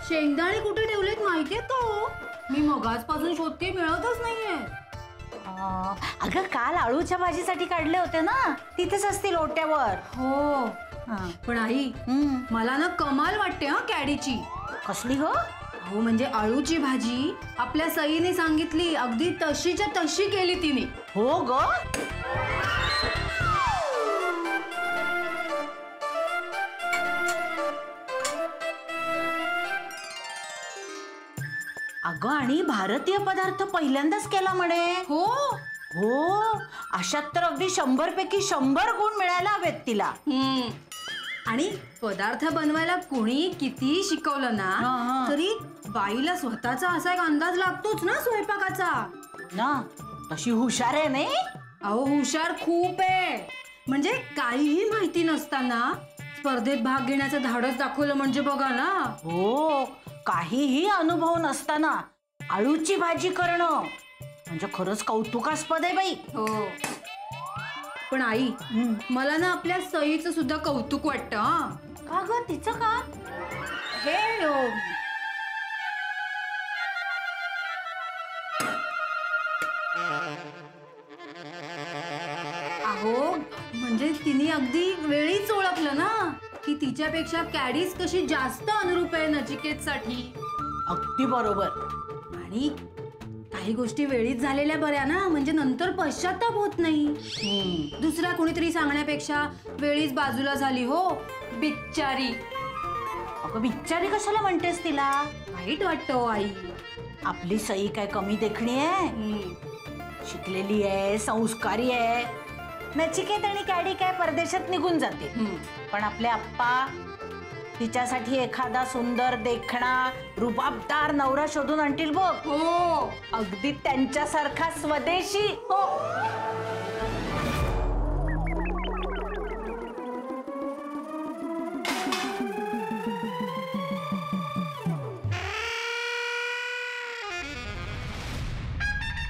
शेंगदाणे कुठे ठेवलेत माहितीये तो? मी मगाचपासून शोधते, मिळतच नाहीये. अगं काल आळूच्या भाजीसाठी काढले होते ना, तिथेच असतील ओट्यावर. हो. पण आई, मला ना कमाल वाटते हा कॅडीची. कसली ग? हो म्हणजे आळूची भाजी आपल्या सईने सांगितली अगदी तशीच्या तशी केली तिने. हो ग. अगं आणि भारतीय पदार्थ पहिल्यांदाच केला म्हणे. हो हो, अशात तर अगदी 100 पैकी 100 गुण मिळायला हवेत तिला. आणि पदार्थ बनवायला कोणी किती शिकवलं ना तरी बाईला स्वतःचा असा एक अंदाज लागतोच ना स्वयंपाकाचा. ना तशी हुशार आहे नाही. अहो हुशार खूप आहे. म्हणजे काहीही माहिती नसताना स्पर्धेत भाग घेण्याचं धाडस दाखवलं म्हणजे बघा ना. हो, काहीही अनुभव नसताना आळूची भाजी करणं म्हणजे खरंच कौतुकास्पद आहे बाई. हो पण आई, मला ना आपल्या सईचं सुद्धा कौतुक वाटतं. का ग, तिचं का? हे अहो म्हणजे तिने अगदी वेळीच ओळखलं ना की तिच्यापेक्षा कॅडीज कशी जास्त अनुरूप आहे नचिकेतसाठी. अगदी बरोबर. आणि काही गोष्टी वेळीच झालेल्या बऱ्या ना, म्हणजे नंतर पश्चाताप होत नाही. दुसऱ्या कोणीतरी सांगण्यापेक्षा वेळीच बाजूला झाली. हो बिचारी. अगं बिचारी कशाला म्हणतेस तिला? वाईट वाटतं आई. आपली सई काय कमी देखणी आहे? शिकलेली आहे, संस्कारी आहे. नचिकेत आणि कॅडी काय परदेशात निघून जाते, पण आपले आप्पा तिच्यासाठी एखादा सुंदर देखणा रुबाबदार नवरा शोधून आणतील बघ. हो अगदी त्यांच्यासारखा स्वदेशी. हो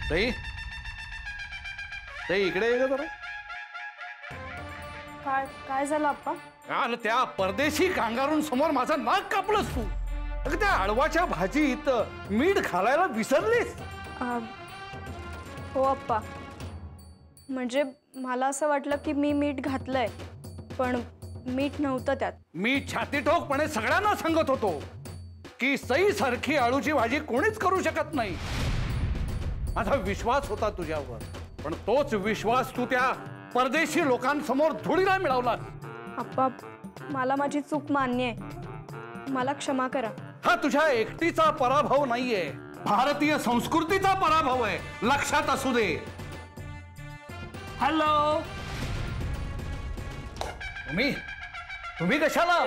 सई, सई इकडे ये ग जरा. काय झालं आप्पा? काल त्या परदेशी कांगारूंसमोर माझं नाक कापलंस तू. अगं त्या अळवाच्या भाजीत मीठ घालायला विसरलीस. हो आप्पा, म्हणजे मला असं वाटलं की मी मीठ घातलंय, पण मीठ नव्हतं त्यात. मी छातीठोकपणे सगळ्यांना सांगत होतो की सई सारखी आळूची भाजी कोणीच करू शकत नाही. माझा विश्वास होता तुझ्यावर, पण तोच विश्वास तू त्या परदेशी लोकांसमोर धुळीला मिळवला. आप्पा, मला माझी चूक मान्य आहे, मला क्षमा करा. हा तुझ्या एकटीचा पराभव नाहीये, भारतीय संस्कृतीचा पराभव आहे, लक्षात असू दे. हॅलो, तुम्ही कशाला?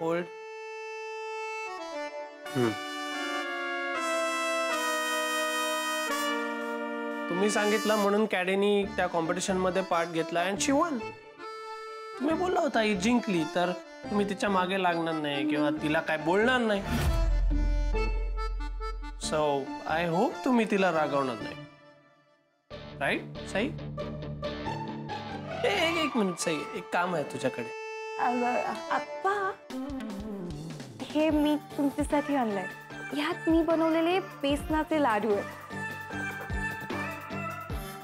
होल्ड. तुम्ही सांगितलं म्हणून कॅडेनी त्या कॉम्पिटिशन मध्ये पार्ट घेतला अँड शी वन. तुम्ही बोलला होता ही जिंकली तर तुम्ही तिच्या मागे लागणार नाही किंवा तिला काय बोलणार नाही. सो आय होप तुम्ही तिला रागवणार नाही. राईट सई? एक मिनिट सई, एक काम आहे तुझ्याकडे. आप्पा, हे मी तुमच्यासाठी आणलंय. ह्यात मी बनवलेले बेसनाचे लाडू आहेत,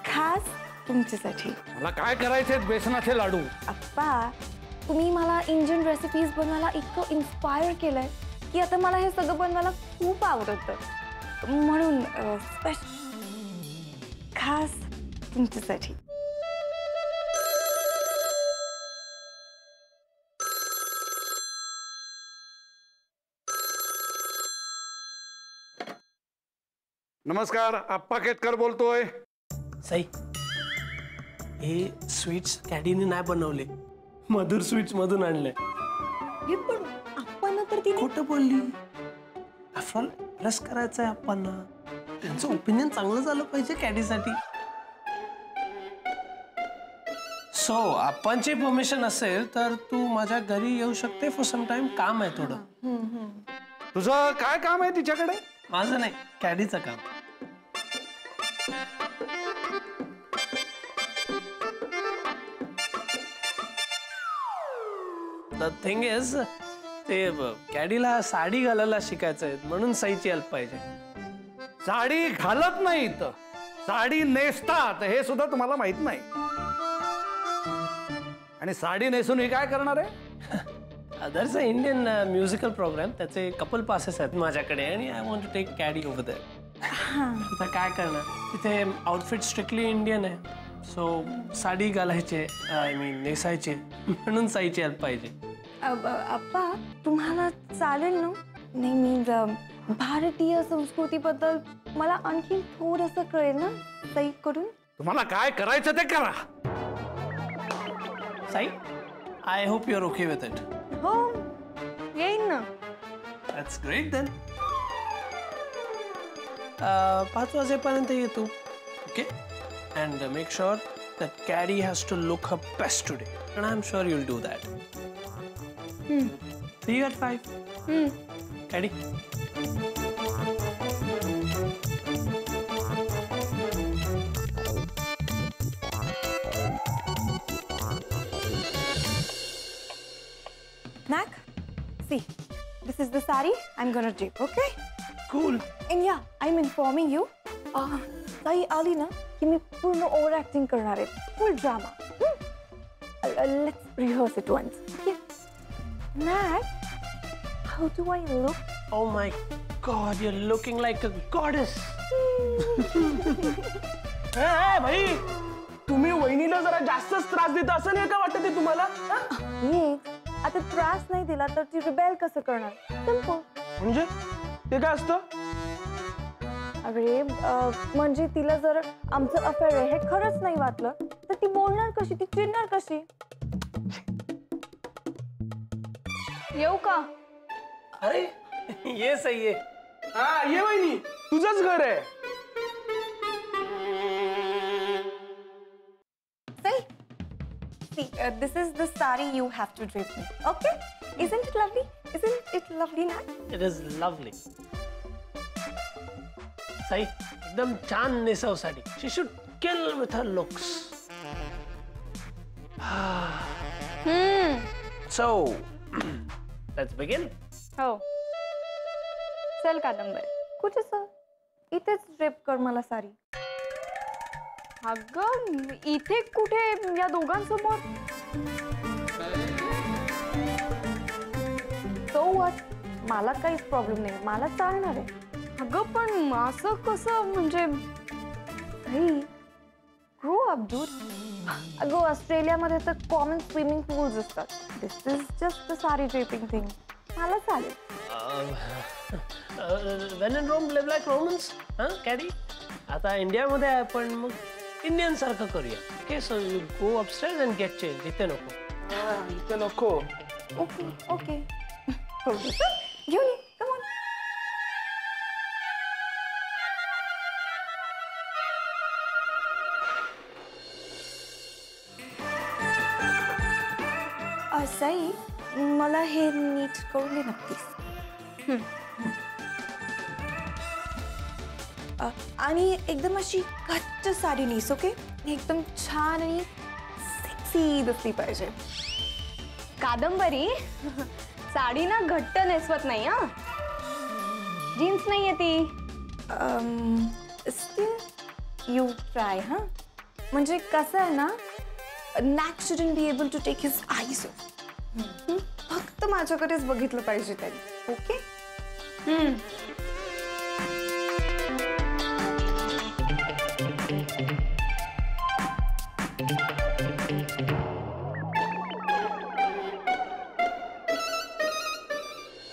खास तुमच्यासाठी. मला काय करायचे बेसनाचे लाडू? आप्पा, तुम्ही मला इंडियन रेसिपीज बनवायला इतकं इन्स्पायर केलंय की आता मला हे सगळं बनवायला खूप आवडतं. म्हणून खास तुमच्यासाठी. नमस्कार, आप्पा केतकर बोलतोय. सई, हे स्वीट्स कॅडीने नाही बनवले, मधुर स्वीट्स मधून आणले. हे पण आप्पांना तर ती खोटं बोलली. आफ्टर ऑल प्लस करायचं आहे आप्पांना, त्यांचं ओपिनियन चांगलं झालं पाहिजे कॅडीसाठी. सो आप्पांची परमिशन असेल तर तू माझ्या घरी येऊ शकते फॉर सम टाइम. काम आहे थोडं. तुझं काय काम आहे तिच्याकडे? माझं नाही, कॅडीचं काम. The thing is, ते कॅडीला साडी घालायला शिकायचंय म्हणून सईची हेल्प पाहिजे. साडी घालत नाहीत, साडी नेसतात हे सुद्धा तुम्हाला माहित नाही. आणि साडी नेसून ही काय करणार आहे? That's a Indian musical programme. त्याचे कपल पासेस आहेत माझ्याकडे आणि I want to take Caddy over there. आता काय करणार, तिथे आउटफिट स्ट्रिक्टली इंडियन आहे. सो साडी घालायचे, आय मीन नेसायचे, म्हणून साईची हेल्प पाहिजे. अप्पा तुम्हाला चालेल ना? नाही मी भारतीय संस्कृतीबद्दल मला आणखी थोडंसं कळेल ना सईकडून. तुम्हाला काय करायचं ते करा. Sai, I hope you are okay with it. हो येईन ना. That's great then. 5 वाजेपर्यंत ये तू. Okay, and make sure that Caddy has to look her best today, and I am sure you will do that. See you at 5. Ready? Mac, see, this is the sari I'm gonna drape, okay? Cool. And yeah, I'm informing you. Sai आली ना की मी पूर्ण over acting करणार आहे, फुल drama. Let's rehearse it once. Okay? Mac, how do I look? Oh my God, you're looking like a goddess. hey, भाई, तुम्ही वहिनीला जरा जास्तच त्रास देता असं नाही का वाटत ते तुम्हाला? आता त्रास नाही दिला तर ती रिबेल कसं करणार? सिंपल. म्हणजे ते काय असतं? अरे म्हणजे तिला जर आमचं अफेअर आहे हे खरंच नाही वाटलं तर ती बोलणार कशी, ती चिडणार कशी? येऊ का? अरे ये सही है. हा ये वहिनी, तुझंच घर आहे. See, this is the sari you have to drape me. Okay? Isn't it lovely? Isn't it lovely now? It is lovely. सही, एकदम छान नेसव sari. She should kill with her looks. So, let's begin. हो. चल कादंबरी. कुठे सर? इथेच drape कर मला सारी. अगं इथे कुठे या दोघांसमोर? So what? मला काहीच प्रॉब्लेम नाही, मला चालणार आहे. अगं पण असं कसं म्हणजे? Grow up dude. अगं ऑस्ट्रेलियामध्ये तर कॉमन स्विमिंग पूल्स असतात. दिस इज जस्ट द सारी ड्रेपिंग थिंग. मला चालेल. When in Rome, live like Romans, huh, Caddy? आता इंडियामध्ये आहे पण मग इंडियन सारखं करूया. Okay, so you go upstairs and get change. इथे नको. इथे नको. Okay okay. घेऊन ये. Come on. सई, मला हे नीट करून दे नक्कीच. आणि एकदम अशी घट्ट साडी नेस. ओके, एकदम छान आणि सेक्सी दिसली पाहिजे. कादंबरी, साडी ना घट्ट नेसवत नाही. हा, जीन्स नाहीये ती. Still you try. हा, म्हणजे कसं आहे ना, Mac shouldn't be able to take his eyes off. फक्त माझ्याकडेच बघितलं पाहिजे त्यांनी. ओके?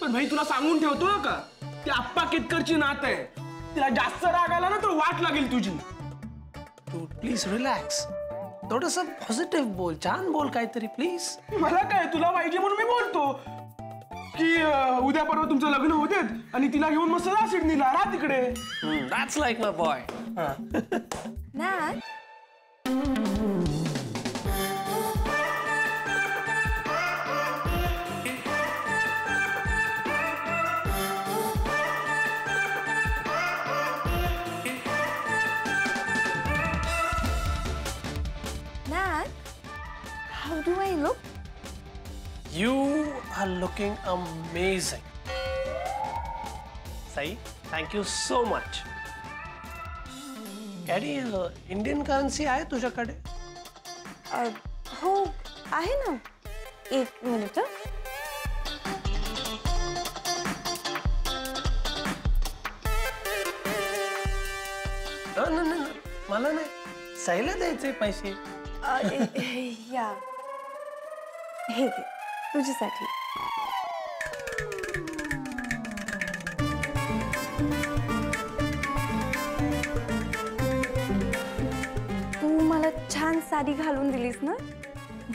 पण भाई तुला सांगून ठेवतो ना का, ती आप्पा केतकरची नात आहे. तिला जास्त राग आला ना तर वाट लागेल तुझी. तू प्लीज रिलॅक्स. थोडंसं पॉझिटिव्ह बोल, छान बोल काहीतरी प्लीज. मला काय, तुला पाहिजे म्हणून मी बोलतो की उद्या परवा तुमचं लग्न होतेत आणि तिला घेऊन मस्त जा सिडनीला. राहा तिकडे. That's like my boy. Mac? How do I look? You are looking amazing. Sai, thank you so much. Candy Indian currency आहे तुझ्याकडे? हो आहे ना, एक मिनिट. नाही, मला नाही, साईला द्यायचे पैसे. या हे घे तुझ्यासाठी. तू मला छान साडी घालून दिलीस ना,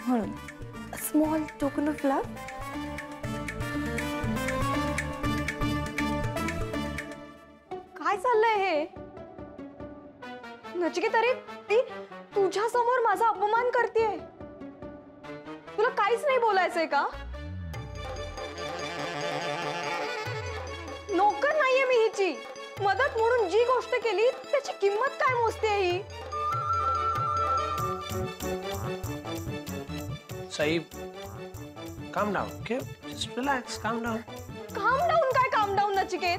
म्हणून स्मॉल टोकन ऑफ लव्ह. काय चाललंय हे नचिकेत? अरे ती तुझ्या समोर माझा अपमान करतेय. तुला काहीच नाही बोलायचंय का? नोकर नाहीये मी हिची. मदत म्हणून जी गोष्ट केली त्याची किंमत काय मोजते ही? Sai, calm down, okay? Just relax, calm down. Calm down काय काम डाऊन नचिकेत?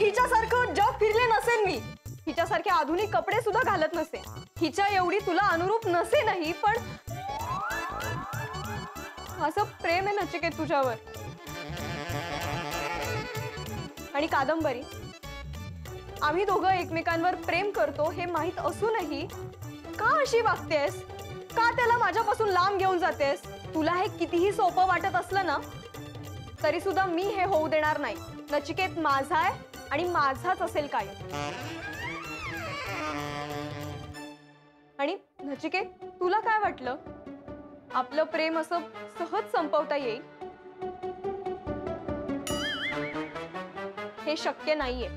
हिच्यासारखं जग फिरले नसेल मी. हिच्यासारखे आधुनिक कपडे सुद्धा घालत नसे. हिच्या एवढी तुला अनुरूप नसे नाही, पण असं प्रेम आहे नचिकेत तुझ्यावर. आणि कादंबरी, आम्ही दोघं एकमेकांवर प्रेम करतो हे माहित असूनही का अशी वागतेस? का त्याला माझ्यापासून लांब घेऊन जातेस? तुला हे कितीही सोपं वाटत असलं ना तरी सुद्धा मी हे होऊ देणार नाही. नचिकेत माझा आहे आणि माझाच असेल काय. आणि नचिकेत, तुला काय वाटलं आपलं प्रेम असं सहज संपवता येईल? हे शक्य नाहीये.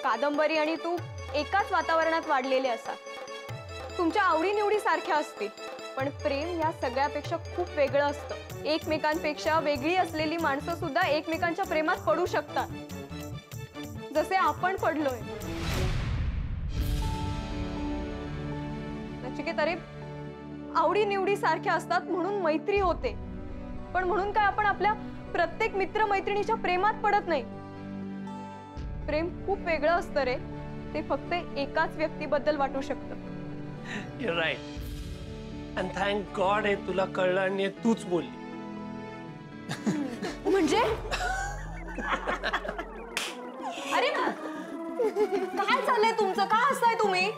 कादंबरी आणि तू एकाच वातावरणात वाढलेले असाल. तुमच्या आवडीनिवडी सारख्या असतील, पण प्रेम या सगळ्यापेक्षा खूप वेगळं असतं. एकमेकांपेक्षा वेगळी असलेली माणसं सुद्धा एकमेकांच्या प्रेमात पडू शकतात, जसे आपण पडलोय. नचिकेत, अरे आवडीनिवडी सारख्या असतात म्हणून मैत्री होते, पण म्हणून काय आपण आपल्या प्रत्येक मित्र मैत्रिणीच्या प्रेमात पडत नाही. प्रेम खूप वेगळं असतं रे. ते फक्त एकाच व्यक्तीबद्दल वाटू शकतं. You're right. And thank God हे तुला कळलं आणि तूच बोलली. म्हणजे अरे काय चाललंय तुमचं? का हसताय तुम्ही?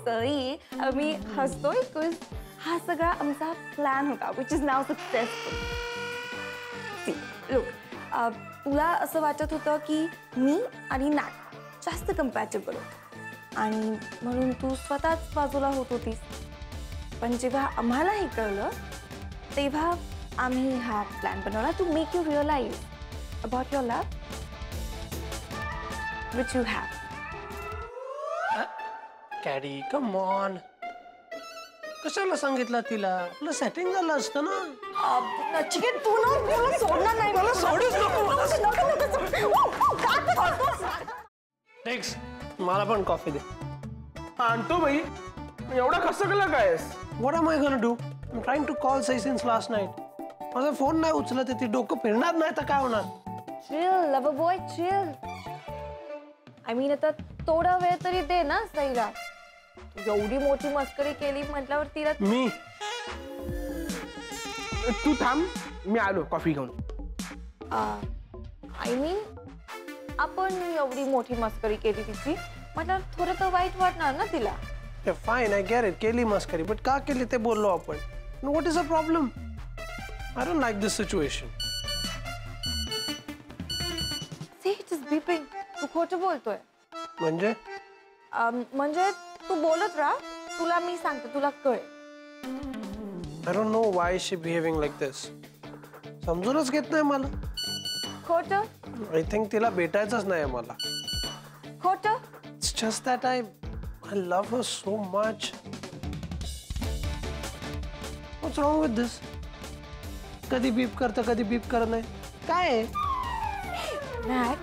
सई, आम्ही हसतोय बिकॉज हा सगळा आमचा प्लॅन होता, which is now successful. Look, तुला असं वाटत होतं की मी आणि नॅट जास्त कम्पॅटेबल होतो आणि म्हणून तू स्वतःच बाजूला होत होतीस. पण जेव्हा आम्हाला हे कळलं तेव्हा आम्ही हा प्लॅन बनवला to make you realise about your love which you have. Caddy, come on. कशाला सांगितलं तिला? आपलं सेटिंग झालं असतं ना. नचिकेत, तू ना मला सोडणार नाही. मला सोडूच नको. टेक्स, मला पण कॉफी दे. आणतो बाई. एवढा कसं केलं कायस? What am I gonna do? I'm trying to call Sai since last night. माझा फोन नाही उचलत, ती डोकं फिरणार नाही तर काय होणार? Chill love boy, chill. I mean आता थोडा वेळ तरी दे ना सईला. तू एवढी मोठी मस्करी केली म्हटल्यावर तिला. मी तू थांब, मी आलो कॉफी घेऊन. आय मीन आपण एवढी मोठी मस्करी केली तिची म्हटल्यावर थोडं तर वाईट वाटणार ना तिला. Fine, I get it. केली मस्करी, बट का केली ते बोललो आपण. What is a problem? I don't like this situation. See, it is beeping. तू खोटं बोलतोय. म्हणजे म्हणजे तू बोलत राहा, तुला मी सांगते, तुला कळेल. I don't know why she behaving like this. समजूनच घेत नाही मला. खोटं? आय थिंक तिला भेटायचंच नाही मला. खोटं? It's just that I love her so much. What's wrong with this? कधी बीप करतं, कधी बीप करत नाही. काय आहे? Matt,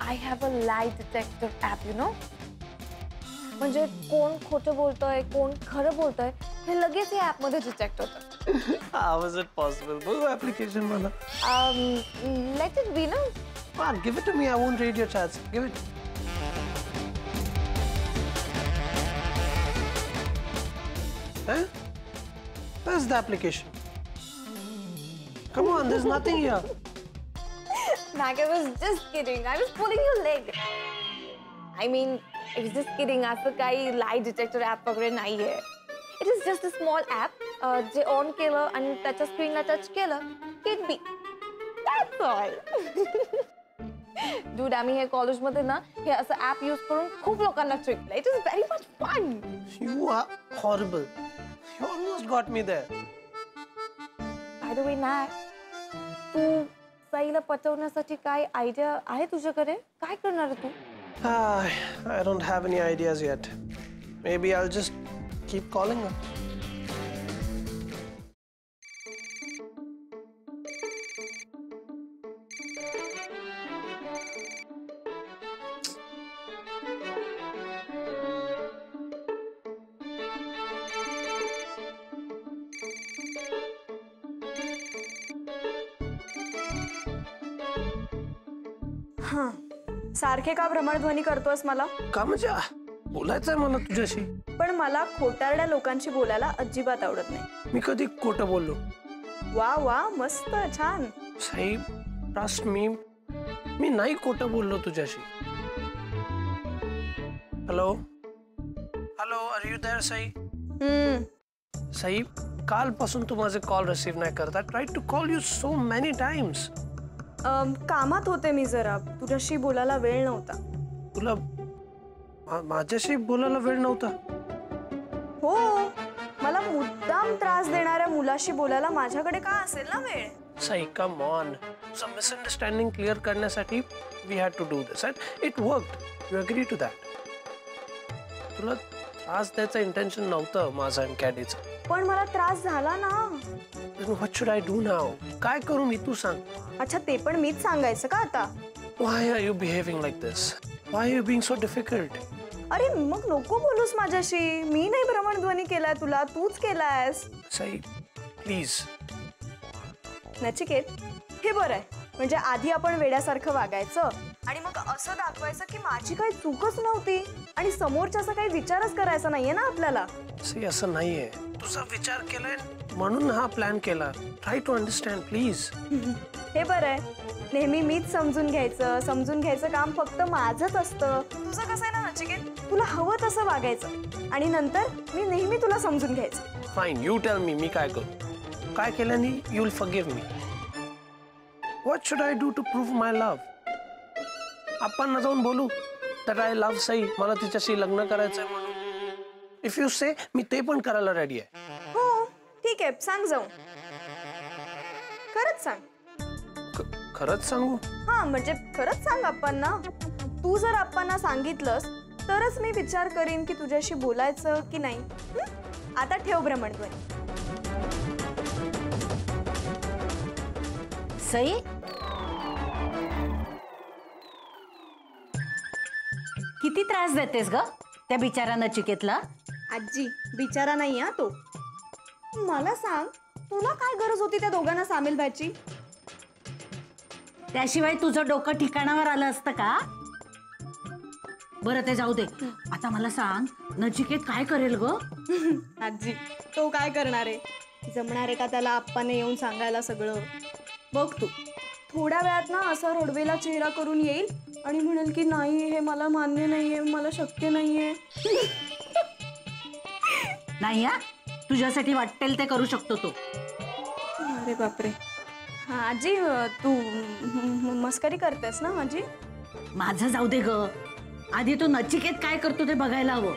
I have a lie detector app, you know? म्हणजे कोण खोटं बोलतोय, कोण खरं बोलतोय हे लगेच या ऍप मध्ये डिटेक्ट होतं. How is it possible? बघू ऍप्लिकेशन मला. लेट इट बी ना. Give it to me. I won't read your chats. Give it. Huh? Where's the application? Come on, there's nothing here. Mag, I was just kidding. I was pulling your leg. I mean, I was just kidding. असं काही lie detector app वगैरे नाहीये. It is just a small app जे on केलं आणि त्याच्या स्क्रीनला touch केलं की it be. That's all. Dude, आम्ही हे कॉलेजमध्ये ना हे असं ऍप यूज करून खूप लोकांना ट्रिक केलं. It is very much fun. You are horrible. You almost got me there. By the way, Nat, तू साईला पटवण्यासाठी काय आयडिया आहे तुझ्याकडे? काय करणार आहे तू? I don't have any ideas yet. Maybe I'll just keep calling her. हां, सारखे का भ्रमणध्वनी करतोस मला? का म्हणजे बोलायचंय मला तुझ्याशी. पण मला खोटारड्या लोकांशी बोलायला अजिबात आवडत नाही. मी कधी खोटं बोललो? वा वा, मस्त, छान. साई, ट्रस्ट मी, मी नाही खोटं बोललो तुझ्याशी. Hello hello, are you there Sai? Sai, कालपासून तू माझे कॉल रिसीव्ह नाही करत. I tried to call you so many times. कामात होते मी जरा, तुझ्याशी बोलायला वेळ नव्हता. तुला माझ्याशी बोलायला वेळ नव्हता? हो, मला मुद्दाम त्रास देणाऱ्या मुलाशी बोलायला माझ्याकडे का असेल ना वेळ? Sai, come on. तुझं मिसअंडरस्टँडिंग क्लिअर करण्यासाठी we had to do this and it worked. You agree to that. तुला त्रास द्यायचं इंटेन्शन नव्हतं माझं आणि कॅडीचं. पण मला त्रास झाला ना. What should I do now? काय करू मी, तू सांग. अच्छा, ते पण मीच सांगायचं का आता? Why are you behaving like this? Why are you being so difficult? अरे मग नको बोलूस माझ्याशी. मी नाही भ्रमणध्वनी केलाय तुला, तूच केलायस. साई, प्लीज. नचिकेत, हे बरं आहे. म्हणजे आधी आपण वेड्यासारखं वागायचं आणि मग असं दाखवायचं की माझी काही चूकच नव्हती आणि समोरच्याचा काही विचारच करायचा नाहीये ना आपल्याला. साई, असं नाहीये. तुझा विचार केलाय म्हणून हा प्लॅन केला. Try to understand please. हे बरं आहे. नेहमी मीच समजून घ्यायचं काम फक्त माझंच असतं. तुझं कसं आहे ना नचिकेत, तुला हवं तसं वागायचं आणि नंतर मी नेहमी तुला समजून घ्यायचं. फाईन, यू टेल मी, मी काय करू? काय केल्याने you will forgive me? What should I do to prove my love? आपण जाऊन बोलू तर आय लव्ह साई, मला तिच्याशी लग्न करायचंय म्हणून. इफ यू से, मी ते पण करायला रेडी आहे. हो ठीक आहे, सांग जाऊन. खरंच सांग. खरंच सांगू? हा, म्हणजे खरंच सांग आप्पांना. तू जर आप्पांना सांगितलंस तरच मी विचार करीन की तुझ्याशी बोलायचं की नाही. आता ठेव भ्रमणध्वनी. सई, किती त्रास देतेस ग त्या बिचारा नचिकेतला? आजी, बिचारा नाही हा तो. मला सांग, तुला काय गरज होती त्या दोघांना सामील व्हायची? त्याशिवाय तुझं डोकं ठिकाणावर आलं असतं का? बरं, ते जाऊ दे. आता मला सांग, नचिकेत काय करेल ग? आजी, तो काय करणार आहे? जमणार आहे का त्याला आप्पाने येऊन सांगायला सगळं? बघ तू, थोड्या वेळात ना असा रोडवेला चेहरा करून येईल आणि म्हणेल की नाही, हे मला मान्य नाहीये, मला शक्य नाहीये. नाही हा, तुझ्यासाठी वाटेल ते करू शकतो तो. अरे बापरे. हा आजी, तू मस्करी करतेस ना माझी? माझं जाऊ दे ग. आधी तो नचिकेत काय करतो ते बघायला हवं.